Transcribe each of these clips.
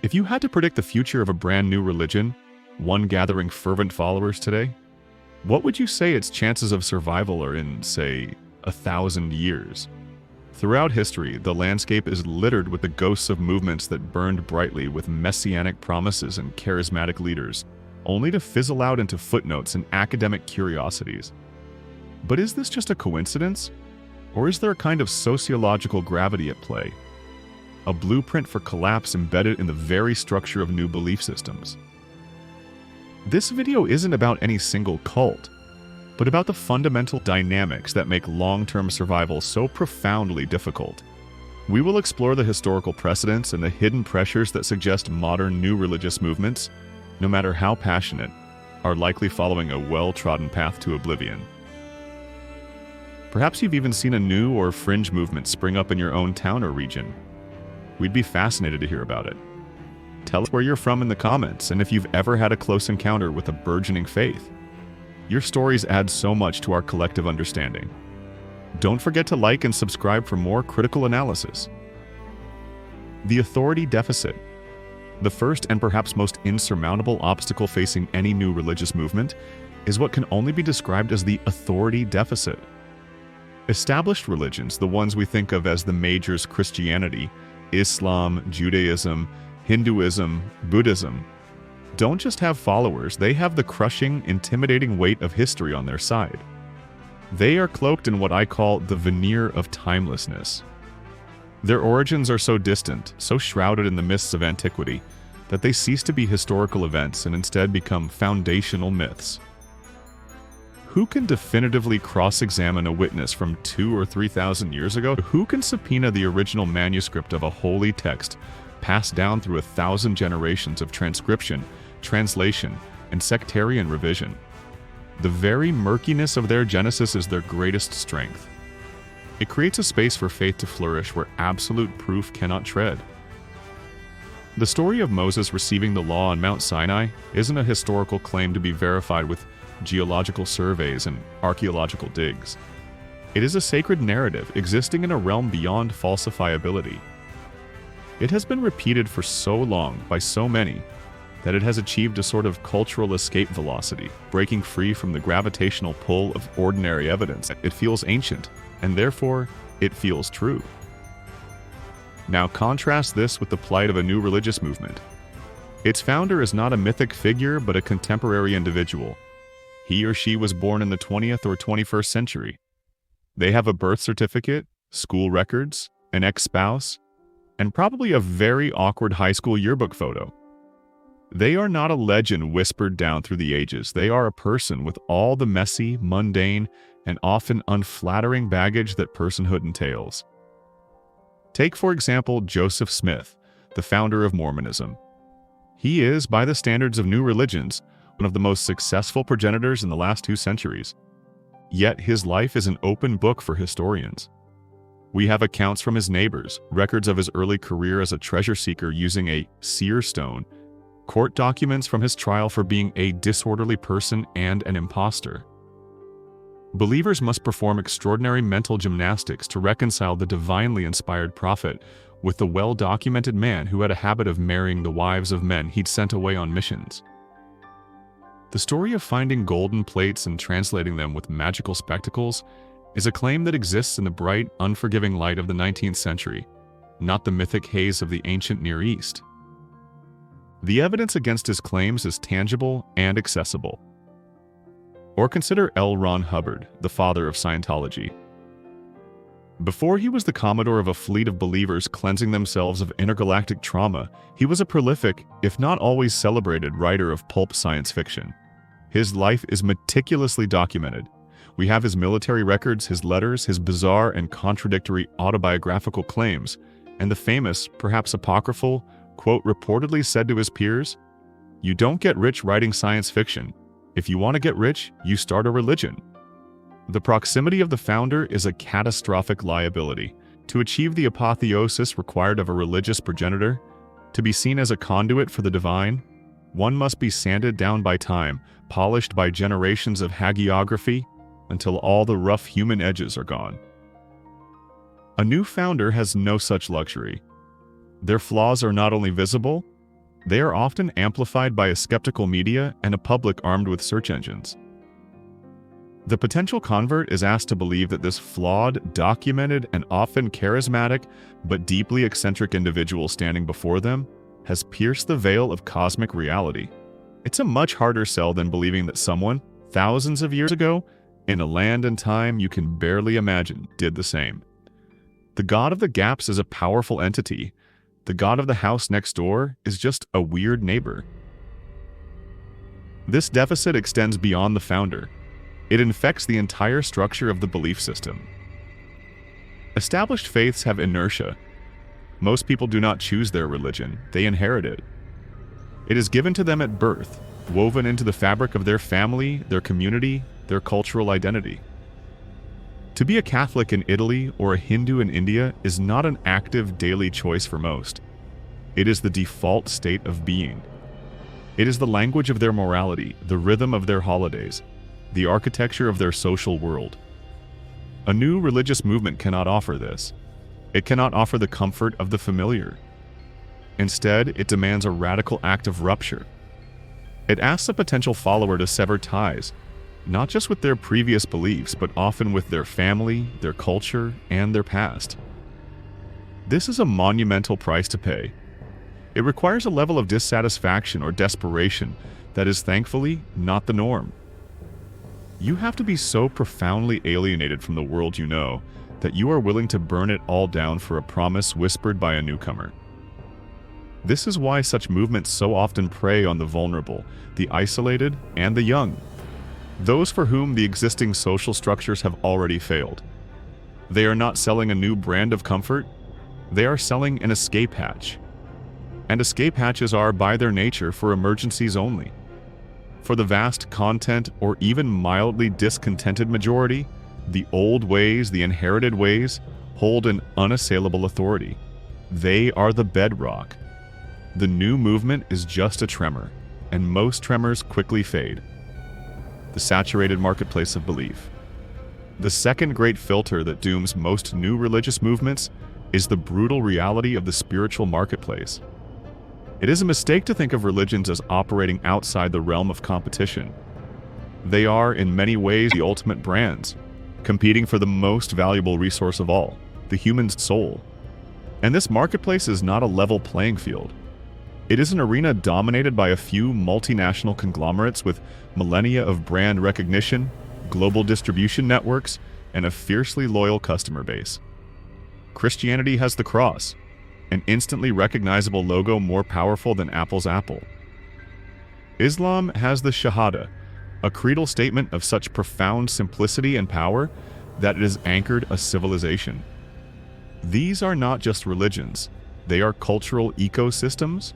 If you had to predict the future of a brand new religion, one gathering fervent followers today, what would you say its chances of survival are in, say, 1,000 years? Throughout history, the landscape is littered with the ghosts of movements that burned brightly with messianic promises and charismatic leaders, only to fizzle out into footnotes and academic curiosities. But is this just a coincidence? Or is there a kind of sociological gravity at play? A blueprint for collapse embedded in the very structure of new belief systems? This video isn't about any single cult, but about the fundamental dynamics that make long-term survival so profoundly difficult. We will explore the historical precedents and the hidden pressures that suggest modern new religious movements, no matter how passionate, are likely following a well-trodden path to oblivion. Perhaps you've even seen a new or fringe movement spring up in your own town or region. We'd be fascinated to hear about it. Tell us where you're from in the comments, and if you've ever had a close encounter with a burgeoning faith. Your stories add so much to our collective understanding. Don't forget to like and subscribe for more critical analysis. The authority deficit. The first and perhaps most insurmountable obstacle facing any new religious movement is what can only be described as the authority deficit. Established religions, the ones we think of as the majors Christianity, Islam, Judaism, Hinduism, Buddhism, don't just have followers, they have the crushing, intimidating weight of history on their side. They are cloaked in what I call the veneer of timelessness. Their origins are so distant, so shrouded in the mists of antiquity, that they cease to be historical events and instead become foundational myths. Who can definitively cross-examine a witness from 2,000 or 3,000 years ago? Who can subpoena the original manuscript of a holy text passed down through 1,000 generations of transcription, translation, and sectarian revision? The very murkiness of their genesis is their greatest strength. It creates a space for faith to flourish where absolute proof cannot tread. The story of Moses receiving the law on Mount Sinai isn't a historical claim to be verified with geological surveys and archaeological digs. It is a sacred narrative existing in a realm beyond falsifiability. It has been repeated for so long by so many that it has achieved a sort of cultural escape velocity, breaking free from the gravitational pull of ordinary evidence. It feels ancient, and therefore, it feels true. Now contrast this with the plight of a new religious movement. Its founder is not a mythic figure, but a contemporary individual. He or she was born in the 20th or 21st century. They have a birth certificate, school records, an ex-spouse, and probably a very awkward high school yearbook photo. They are not a legend whispered down through the ages. They are a person with all the messy, mundane, and often unflattering baggage that personhood entails. Take, for example, Joseph Smith, the founder of Mormonism. He is, by the standards of new religions, one of the most successful progenitors in the last 2 centuries. Yet his life is an open book for historians. We have accounts from his neighbors, records of his early career as a treasure seeker using a seer stone, court documents from his trial for being a disorderly person and an impostor. Believers must perform extraordinary mental gymnastics to reconcile the divinely inspired prophet with the well-documented man who had a habit of marrying the wives of men he'd sent away on missions. The story of finding golden plates and translating them with magical spectacles is a claim that exists in the bright, unforgiving light of the 19th century, not the mythic haze of the ancient Near East. The evidence against his claims is tangible and accessible. Or consider L. Ron Hubbard, the father of Scientology. Before he was the commodore of a fleet of believers cleansing themselves of intergalactic trauma, he was a prolific, if not always celebrated, writer of pulp science fiction. His life is meticulously documented. We have his military records, his letters, his bizarre and contradictory autobiographical claims, and the famous, perhaps apocryphal, quote reportedly said to his peers, "You don't get rich writing science fiction. If you want to get rich, you start a religion." The proximity of the founder is a catastrophic liability. To achieve the apotheosis required of a religious progenitor, to be seen as a conduit for the divine, one must be sanded down by time, polished by generations of hagiography, until all the rough human edges are gone. A new founder has no such luxury. Their flaws are not only visible, They are often amplified by a skeptical media and a public armed with search engines. The potential convert is asked to believe that this flawed, documented, and often charismatic but deeply eccentric individual standing before them has pierced the veil of cosmic reality. It's a much harder sell than believing that someone, thousands of years ago, in a land and time you can barely imagine, did the same. The God of the gaps is a powerful entity. The God of the house next door is just a weird neighbor. This deficit extends beyond the founder. It infects the entire structure of the belief system. Established faiths have inertia. Most people do not choose their religion, they inherit it. It is given to them at birth, woven into the fabric of their family, their community, their cultural identity. To be a Catholic in Italy or a Hindu in India is not an active daily choice for most. It is the default state of being. It is the language of their morality, the rhythm of their holidays, the architecture of their social world. A new religious movement cannot offer this. It cannot offer the comfort of the familiar. Instead, it demands a radical act of rupture. It asks a potential follower to sever ties, not just with their previous beliefs, but often with their family, their culture, and their past. This is a monumental price to pay. It requires a level of dissatisfaction or desperation that is thankfully not the norm. You have to be so profoundly alienated from the world you know that you are willing to burn it all down for a promise whispered by a newcomer. This is why such movements so often prey on the vulnerable, the isolated, and the young, those for whom the existing social structures have already failed. They are not selling a new brand of comfort, they are selling an escape hatch. And escape hatches are, by their nature, for emergencies only. For the vast content or even mildly discontented majority, the old ways, the inherited ways, hold an unassailable authority. They are the bedrock. The new movement is just a tremor, and most tremors quickly fade. The saturated marketplace of belief. The second great filter that dooms most new religious movements is the brutal reality of the spiritual marketplace. It is a mistake to think of religions as operating outside the realm of competition. They are, in many ways, the ultimate brands, competing for the most valuable resource of all, the human's soul. And this marketplace is not a level playing field. It is an arena dominated by a few multinational conglomerates with millennia of brand recognition, global distribution networks, and a fiercely loyal customer base. Christianity has the cross, an instantly recognizable logo more powerful than Apple's Apple. Islam has the Shahada, a creedal statement of such profound simplicity and power that it has anchored a civilization. These are not just religions, they are cultural ecosystems.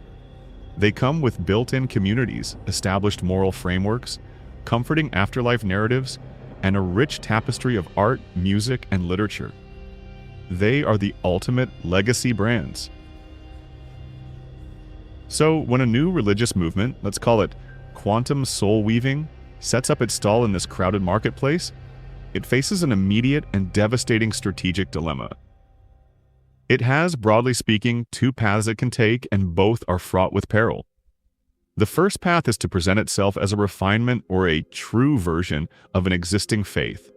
They come with built-in communities, established moral frameworks, comforting afterlife narratives, and a rich tapestry of art, music, and literature. They are the ultimate legacy brands. So when a new religious movement, let's call it quantum soul weaving, sets up its stall in this crowded marketplace, it faces an immediate and devastating strategic dilemma. It has, broadly speaking, two paths it can take, and both are fraught with peril. The first path is to present itself as a refinement or a true version of an existing faith.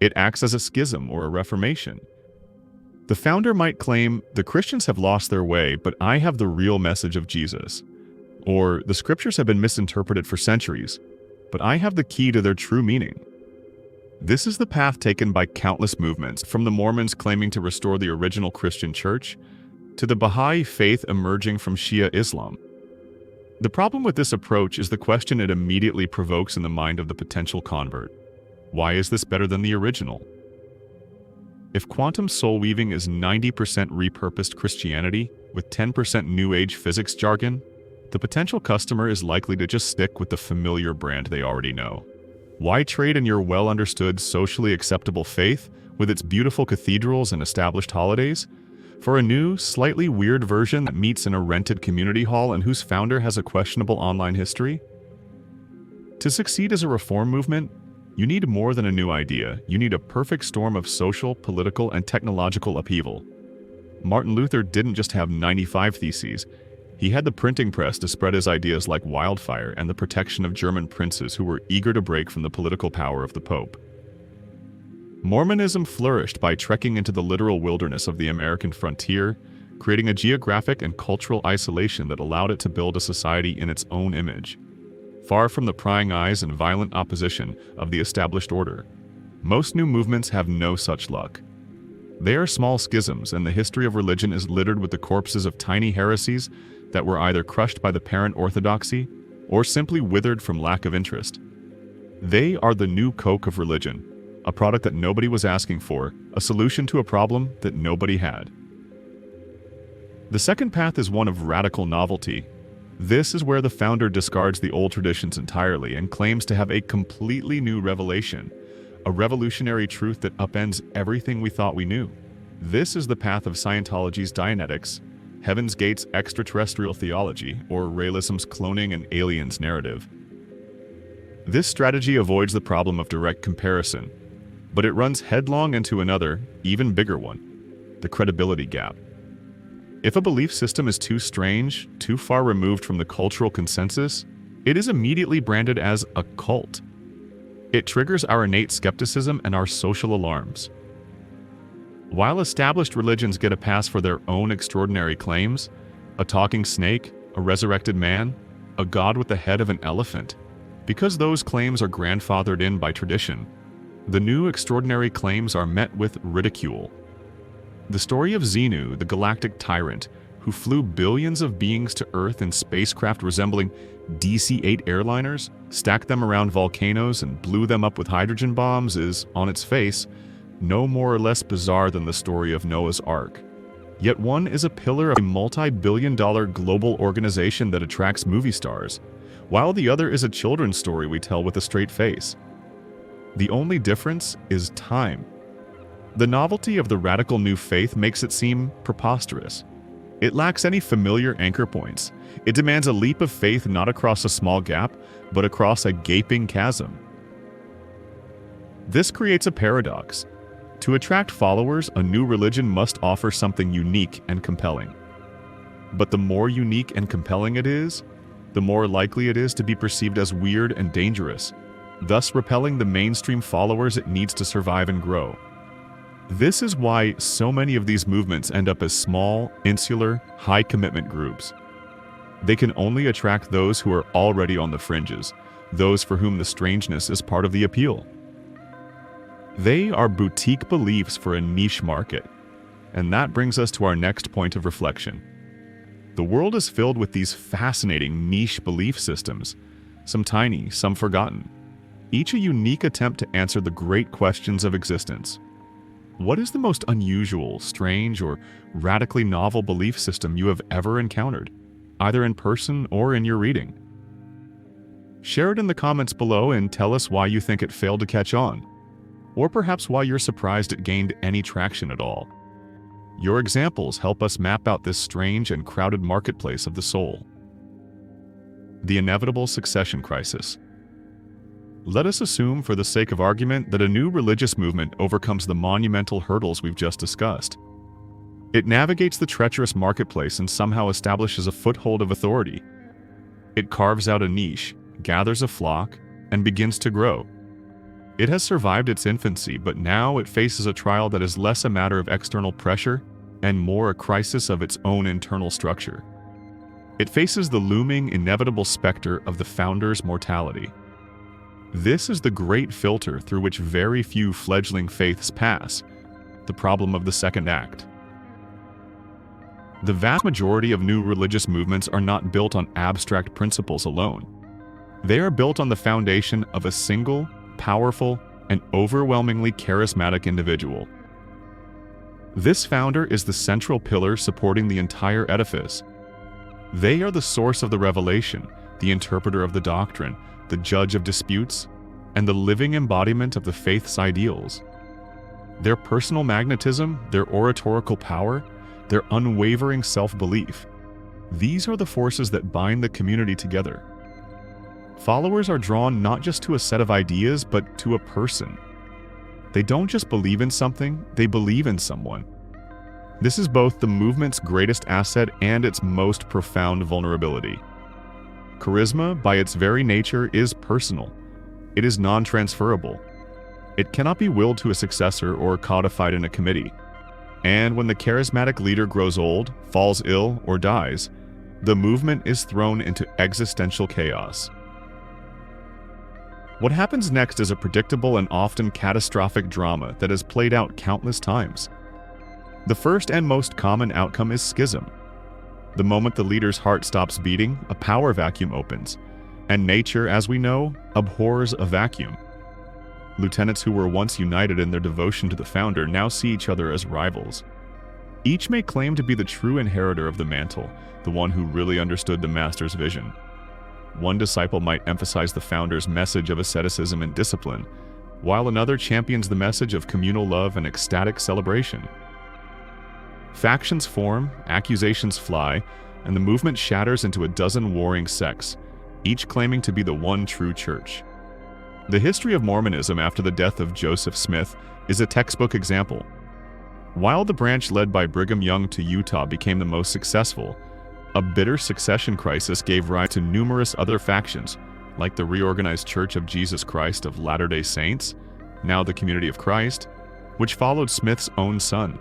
It acts as a schism or a reformation. The founder might claim, the Christians have lost their way, but I have the real message of Jesus. Or, the scriptures have been misinterpreted for centuries, but I have the key to their true meaning. This is the path taken by countless movements, from the Mormons claiming to restore the original Christian church, to the Baha'i faith emerging from Shia Islam. The problem with this approach is the question it immediately provokes in the mind of the potential convert. Why is this better than the original? If quantum soul weaving is 90% repurposed Christianity with 10% New Age physics jargon, the potential customer is likely to just stick with the familiar brand they already know. Why trade in your well-understood, socially acceptable faith, with its beautiful cathedrals and established holidays, for a new, slightly weird version that meets in a rented community hall and whose founder has a questionable online history? To succeed as a reform movement, you need more than a new idea. You need a perfect storm of social, political, and technological upheaval. Martin Luther didn't just have 95 theses. He had the printing press to spread his ideas like wildfire and the protection of German princes who were eager to break from the political power of the Pope. Mormonism flourished by trekking into the literal wilderness of the American frontier, creating a geographic and cultural isolation that allowed it to build a society in its own image, far from the prying eyes and violent opposition of the established order. Most new movements have no such luck. They are small schisms, and the history of religion is littered with the corpses of tiny heresies that were either crushed by the parent orthodoxy or simply withered from lack of interest. They are the new Coke of religion, a product that nobody was asking for, a solution to a problem that nobody had. The second path is one of radical novelty. This is where the founder discards the old traditions entirely and claims to have a completely new revelation, a revolutionary truth that upends everything we thought we knew. This is the path of Scientology's Dianetics, Heaven's Gate's extraterrestrial theology, or realism's cloning and aliens narrative. This strategy avoids the problem of direct comparison, but it runs headlong into another, even bigger one: the credibility gap. If a belief system is too strange, too far removed from the cultural consensus, it is immediately branded as a cult. It triggers our innate skepticism and our social alarms. While established religions get a pass for their own extraordinary claims, a talking snake, a resurrected man, a god with the head of an elephant, because those claims are grandfathered in by tradition, the new extraordinary claims are met with ridicule. The story of Xenu, the galactic tyrant, who flew billions of beings to Earth in spacecraft resembling DC-8 airliners, stacked them around volcanoes and blew them up with hydrogen bombs, is, on its face, no more or less bizarre than the story of Noah's Ark. Yet one is a pillar of a multi-billion-dollar global organization that attracts movie stars, while the other is a children's story we tell with a straight face. The only difference is time. The novelty of the radical new faith makes it seem preposterous. It lacks any familiar anchor points. It demands a leap of faith not across a small gap, but across a gaping chasm. This creates a paradox. To attract followers, a new religion must offer something unique and compelling. But the more unique and compelling it is, the more likely it is to be perceived as weird and dangerous, thus repelling the mainstream followers it needs to survive and grow. This is why so many of these movements end up as small, insular, high-commitment groups. They can only attract those who are already on the fringes, those for whom the strangeness is part of the appeal. They are boutique beliefs for a niche market, and that brings us to our next point of reflection. The world is filled with these fascinating niche belief systems, some tiny, some forgotten, each a unique attempt to answer the great questions of existence. What is the most unusual, strange, or radically novel belief system you have ever encountered, either in person or in your reading? Share it in the comments below and tell us why you think it failed to catch on, or perhaps why you're surprised it gained any traction at all. Your examples help us map out this strange and crowded marketplace of the soul. The inevitable succession crisis. Let us assume, for the sake of argument, that a new religious movement overcomes the monumental hurdles we've just discussed. It navigates the treacherous marketplace and somehow establishes a foothold of authority. It carves out a niche, gathers a flock, and begins to grow. It has survived its infancy, but now it faces a trial that is less a matter of external pressure and more a crisis of its own internal structure. It faces the looming, inevitable specter of the founder's mortality. This is the great filter through which very few fledgling faiths pass, the problem of the second act. The vast majority of new religious movements are not built on abstract principles alone. They are built on the foundation of a single, powerful, and overwhelmingly charismatic individual. This founder is the central pillar supporting the entire edifice. They are the source of the revelation, the interpreter of the doctrine, the judge of disputes, and the living embodiment of the faith's ideals. Their personal magnetism, their oratorical power, their unwavering self-belief, these are the forces that bind the community together. Followers are drawn not just to a set of ideas, but to a person. They don't just believe in something, they believe in someone. This is both the movement's greatest asset and its most profound vulnerability. Charisma, by its very nature, is personal. It is non-transferable. It cannot be willed to a successor or codified in a committee. And when the charismatic leader grows old, falls ill, or dies, the movement is thrown into existential chaos. What happens next is a predictable and often catastrophic drama that has played out countless times. The first and most common outcome is schism. The moment the leader's heart stops beating, a power vacuum opens, and nature, as we know, abhors a vacuum. Lieutenants who were once united in their devotion to the founder now see each other as rivals. Each may claim to be the true inheritor of the mantle, the one who really understood the master's vision. One disciple might emphasize the founder's message of asceticism and discipline, while another champions the message of communal love and ecstatic celebration. Factions form, accusations fly, and the movement shatters into a dozen warring sects, each claiming to be the one true church. The history of Mormonism after the death of Joseph Smith is a textbook example. While the branch led by Brigham Young to Utah became the most successful, a bitter succession crisis gave rise to numerous other factions, like the Reorganized Church of Jesus Christ of Latter-day Saints, now the Community of Christ, which followed Smith's own son.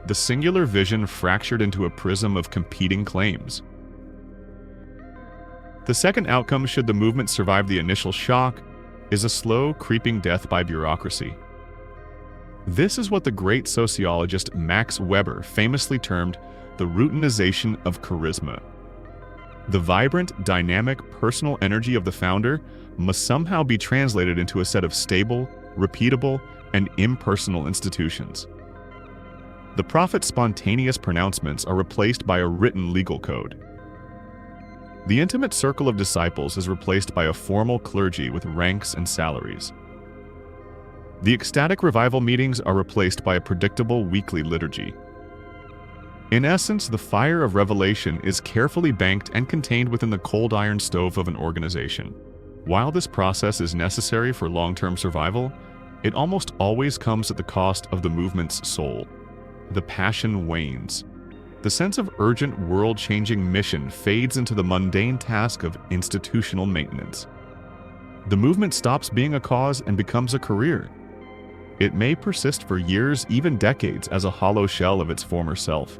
The singular vision fractured into a prism of competing claims. The second outcome, should the movement survive the initial shock, is a slow, creeping death by bureaucracy. This is what the great sociologist Max Weber famously termed the routinization of charisma. The vibrant, dynamic, personal energy of the founder must somehow be translated into a set of stable, repeatable, and impersonal institutions. The prophet's spontaneous pronouncements are replaced by a written legal code. The intimate circle of disciples is replaced by a formal clergy with ranks and salaries. The ecstatic revival meetings are replaced by a predictable weekly liturgy. In essence, the fire of revelation is carefully banked and contained within the cold iron stove of an organization. While this process is necessary for long-term survival, it almost always comes at the cost of the movement's soul. The passion wanes. The sense of urgent, world-changing mission fades into the mundane task of institutional maintenance. The movement stops being a cause and becomes a career. It may persist for years, even decades, as a hollow shell of its former self,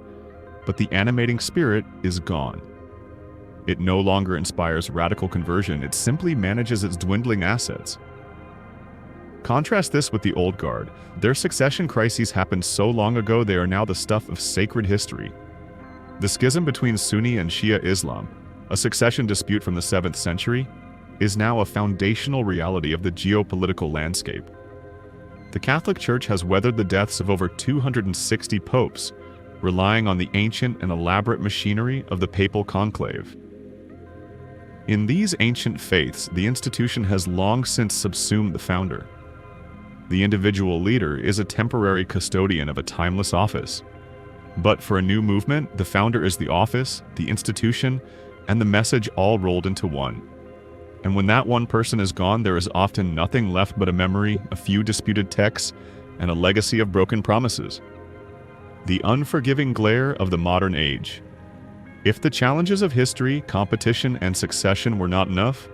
but the animating spirit is gone. It no longer inspires radical conversion, it simply manages its dwindling assets. Contrast this with the old guard. Their succession crises happened so long ago they are now the stuff of sacred history. The schism between Sunni and Shia Islam, a succession dispute from the 7th century, is now a foundational reality of the geopolitical landscape. The Catholic Church has weathered the deaths of over 260 popes, relying on the ancient and elaborate machinery of the papal conclave. In these ancient faiths, the institution has long since subsumed the founder. The individual leader is a temporary custodian of a timeless office. But for a new movement, the founder is the office, the institution, and the message all rolled into one. And when that one person is gone, there is often nothing left but a memory, a few disputed texts, and a legacy of broken promises. The unforgiving glare of the modern age. If the challenges of history, competition, and succession were not enough,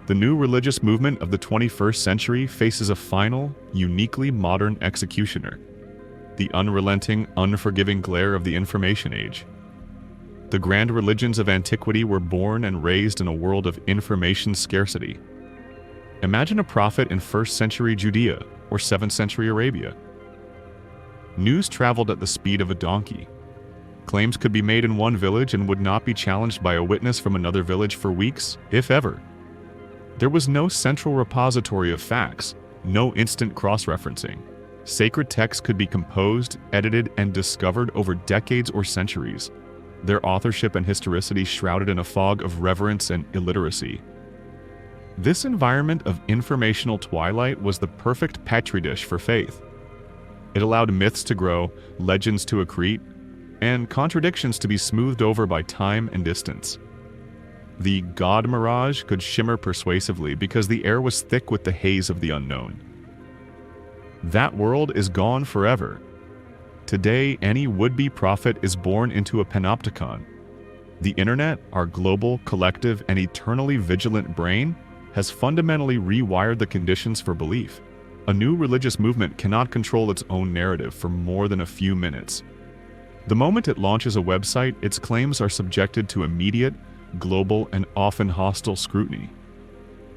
the new religious movement of the 21st century faces a final, uniquely modern executioner. The unrelenting, unforgiving glare of the information age. The grand religions of antiquity were born and raised in a world of information scarcity. Imagine a prophet in 1st century Judea or 7th century Arabia. News traveled at the speed of a donkey. Claims could be made in one village and would not be challenged by a witness from another village for weeks, if ever. There was no central repository of facts, no instant cross-referencing. Sacred texts could be composed, edited, and discovered over decades or centuries, their authorship and historicity shrouded in a fog of reverence and illiteracy. This environment of informational twilight was the perfect petri dish for faith. It allowed myths to grow, legends to accrete, and contradictions to be smoothed over by time and distance. The God mirage could shimmer persuasively because the air was thick with the haze of the unknown. That world is gone forever. Today, any would-be prophet is born into a panopticon. The internet, our global, collective, and eternally vigilant brain, has fundamentally rewired the conditions for belief. A new religious movement cannot control its own narrative for more than a few minutes. The moment it launches a website, its claims are subjected to immediate, global, and often hostile scrutiny.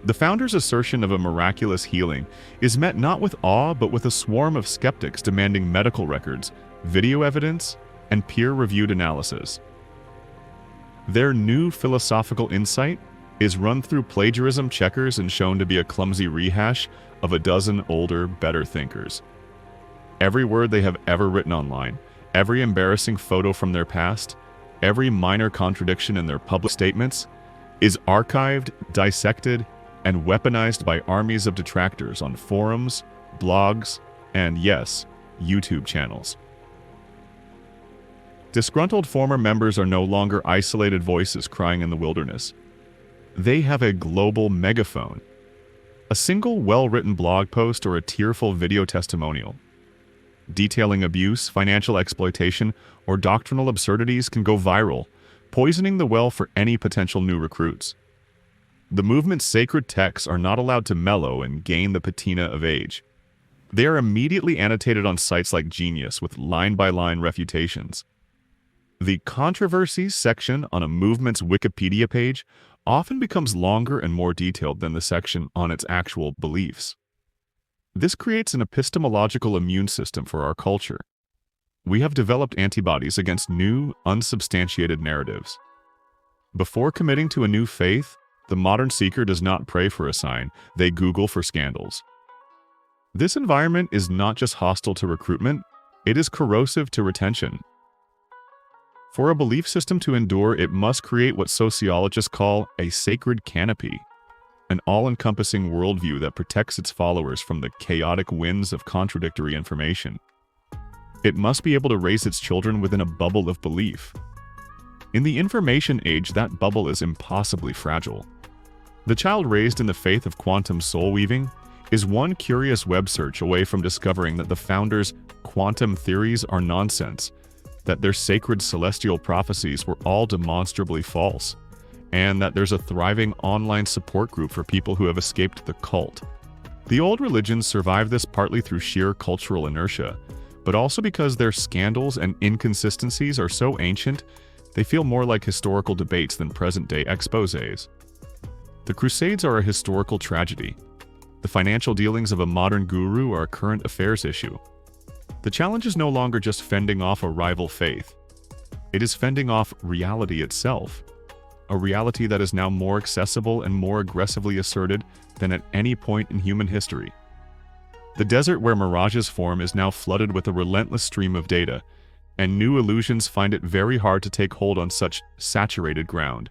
The founder's assertion of a miraculous healing is met not with awe but with a swarm of skeptics demanding medical records, video evidence, and peer-reviewed analysis. Their new philosophical insight is run through plagiarism checkers and shown to be a clumsy rehash of a dozen older, better thinkers. Every word they have ever written online, every embarrassing photo from their past, every minor contradiction in their public statements is archived, dissected, and weaponized by armies of detractors on forums, blogs, and yes, YouTube channels. Disgruntled former members are no longer isolated voices crying in the wilderness. They have a global megaphone. A single well-written blog post or a tearful video testimonial detailing abuse, financial exploitation, or doctrinal absurdities can go viral, poisoning the well for any potential new recruits. The movement's sacred texts are not allowed to mellow and gain the patina of age. They are immediately annotated on sites like Genius with line-by-line refutations. The controversies section on a movement's Wikipedia page often becomes longer and more detailed than the section on its actual beliefs. This creates an epistemological immune system for our culture. We have developed antibodies against new, unsubstantiated narratives. Before committing to a new faith, the modern seeker does not pray for a sign, they Google for scandals. This environment is not just hostile to recruitment, it is corrosive to retention. For a belief system to endure, it must create what sociologists call a sacred canopy, an all-encompassing worldview that protects its followers from the chaotic winds of contradictory information. It must be able to raise its children within a bubble of belief. In the information age, that bubble is impossibly fragile. The child raised in the faith of quantum soul weaving is one curious web search away from discovering that the founders' quantum theories are nonsense, that their sacred celestial prophecies were all demonstrably false, and that there's a thriving online support group for people who have escaped the cult. The old religions survived this partly through sheer cultural inertia, but also because their scandals and inconsistencies are so ancient, they feel more like historical debates than present-day exposés. The Crusades are a historical tragedy. The financial dealings of a modern guru are a current affairs issue. The challenge is no longer just fending off a rival faith. It is fending off reality itself, a reality that is now more accessible and more aggressively asserted than at any point in human history. The desert where mirages form is now flooded with a relentless stream of data, and new illusions find it very hard to take hold on such saturated ground.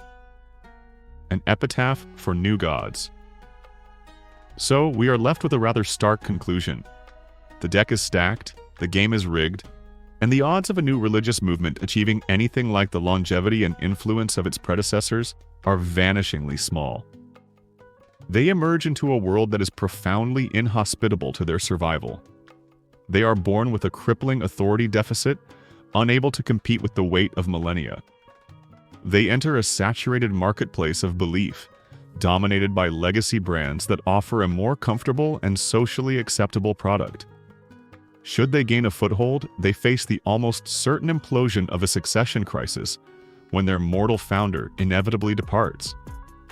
An epitaph for new gods. So, we are left with a rather stark conclusion. The deck is stacked, the game is rigged, and the odds of a new religious movement achieving anything like the longevity and influence of its predecessors are vanishingly small. They emerge into a world that is profoundly inhospitable to their survival. They are born with a crippling authority deficit, unable to compete with the weight of millennia. They enter a saturated marketplace of belief, dominated by legacy brands that offer a more comfortable and socially acceptable product. Should they gain a foothold, they face the almost certain implosion of a succession crisis when their mortal founder inevitably departs.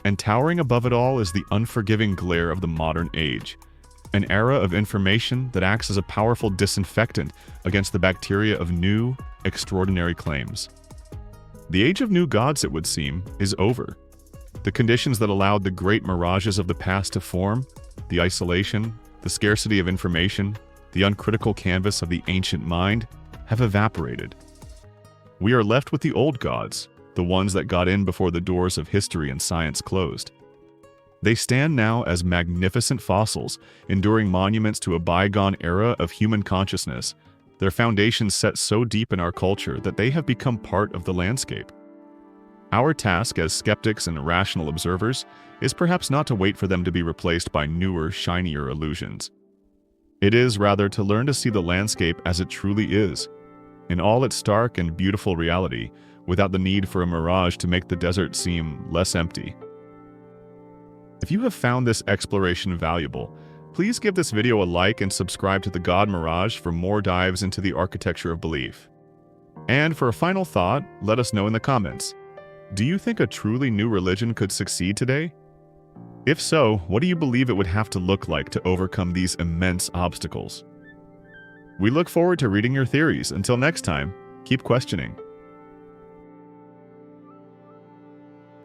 And towering above it all is the unforgiving glare of the modern age, an era of information that acts as a powerful disinfectant against the bacteria of new, extraordinary claims. The age of new gods, it would seem, is over. The conditions that allowed the great mirages of the past to form, the isolation, the scarcity of information, the uncritical canvas of the ancient mind, have evaporated. We are left with the old gods, the ones that got in before the doors of history and science closed. They stand now as magnificent fossils, enduring monuments to a bygone era of human consciousness, their foundations set so deep in our culture that they have become part of the landscape. Our task as skeptics and rational observers is perhaps not to wait for them to be replaced by newer, shinier illusions. It is rather to learn to see the landscape as it truly is, in all its stark and beautiful reality, without the need for a mirage to make the desert seem less empty. If you have found this exploration valuable, please give this video a like and subscribe to the God Mirage for more dives into the architecture of belief. And for a final thought, let us know in the comments. Do you think a truly new religion could succeed today? If so, what do you believe it would have to look like to overcome these immense obstacles? We look forward to reading your theories. Until next time, keep questioning.